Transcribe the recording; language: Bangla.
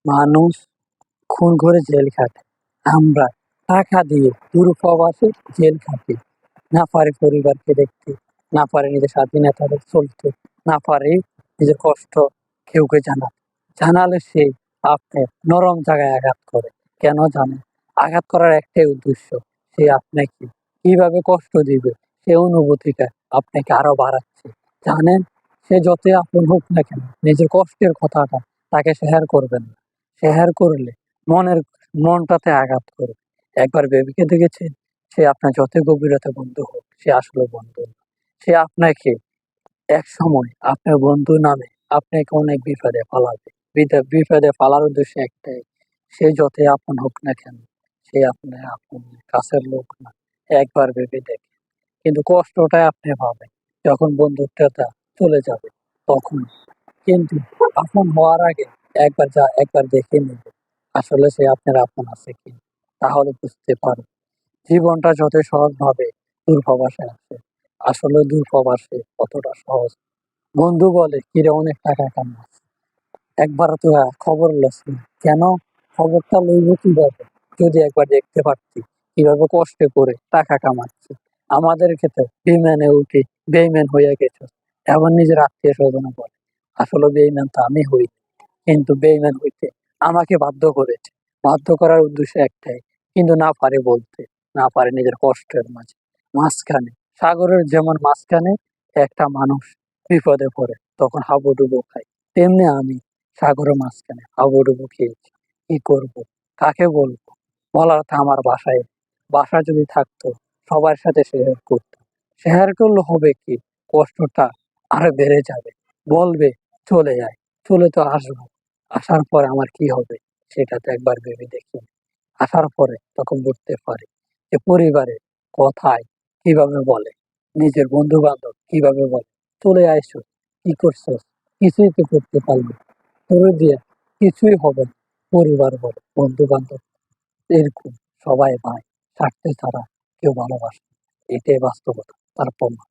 মানুষ খুন করে জেল খাটে, আমরা টাকা দিয়ে দূরপ্রবাসে জেল খাটি। না পারে পরিবারকে দেখতে, না পারে নিজের স্বাধীনতায় চলতে, না পারে নিজের কষ্ট কেউকে জানাতে। জানালে সে আপনার নরম জায়গায় আঘাত করে। কেন জানেন? আঘাত করার একটাই উদ্দেশ্য, সে আপনাকে কিভাবে কষ্ট দিবে সে অনুভূতিটা আপনাকে আরো বাড়াচ্ছে। জানেন, সে যতই আপন হোক না কেন নিজের কষ্টের কথাটা তাকে শেয়ার করবেন না। শেয়ার করলে মনের মনটাতে আঘাত করবে। একবার ভেবে দেখেছেন, সে আপনার যতই গভীরতা বন্ধু হোক, সে আসলে বন্ধু না। সে আপনাকে একসময় আপনার বন্ধু নামে আপনাকে অনেক বিপদে ফেলাবে। বিপদে ফেলার উদ্দেশ্য একটাই, সে যতই আপন হোক না কেন, সে আপনার আপন কাছের লোক না। একবার ভেবে দেখেন। কিন্তু কষ্টটাই আপনি পাবেন যখন বন্ধুত্বটা চলে যাবে তখন। কিন্তু আপন হওয়ার আগে একবার দেখে নেবে আসলে সে আপনার আপন আছে কি। তাহলে বুঝতে পারবে জীবনটা যত সহজ ভাবে দূরপ্রবাসে আসে, আসলে দূরপ্রবাসে কতটা সহজ। বন্ধু বলে, কিরে অনেক টাকা কামাস, একবার তো খবর লস না কেন? খবরটা লইব কিভাবে? যদি একবার দেখতে পারতি কিভাবে কষ্ট করে টাকা কামাচ্ছে। আমাদের ক্ষেত্রে বিমানে উঠে বেইমান হইয়া গেছে, এমন নিজের আত্মীয় স্বজন বলে আসলে বেইমান তো আমি হই, কিন্তু বেইমান হইতে আমাকে বাধ্য করেছে। বাধ্য করার উদ্দেশ্য একটাই, কিন্তু না পারে বলতে, না পারে নিজের কষ্টের মাঝখানে। সাগরের যেমন মাঝখানে একটা মানুষ বিপদে পড়ে তখন হাবুডুবু খায়, তেমনি আমি সাগরের মাঝখানে হাবুডুবু খেয়েছি। কি করব, কাকে বলবো? বলার তো আমার বাসা যদি থাকতো সবার সাথে শেয়ার করতো। শেয়ার করলে হবে কি, কষ্টটা আরো বেড়ে যাবে। বলবে চলে যায়, চলে তো আসবো, আসার পর আমার কি হবে সেটা তো একবার ভেবে দেখি। আসার পরে তখন বুঝতে পারি যে পরিবারের কথায় কিভাবে বলে, নিজের বন্ধু বান্ধব কিভাবে বলে, চলে আইসো, কি করছো, কিছুই তো করতে পারলো না, তোর দিয়ে কিছুই হবে না। পরিবার বলে, বন্ধু বান্ধব এরকম, সবাই ভাই, স্বার্থে ছাড়া কেউ ভালোবাসে না। এটাই বাস্তবতা, তার প্রমাণ।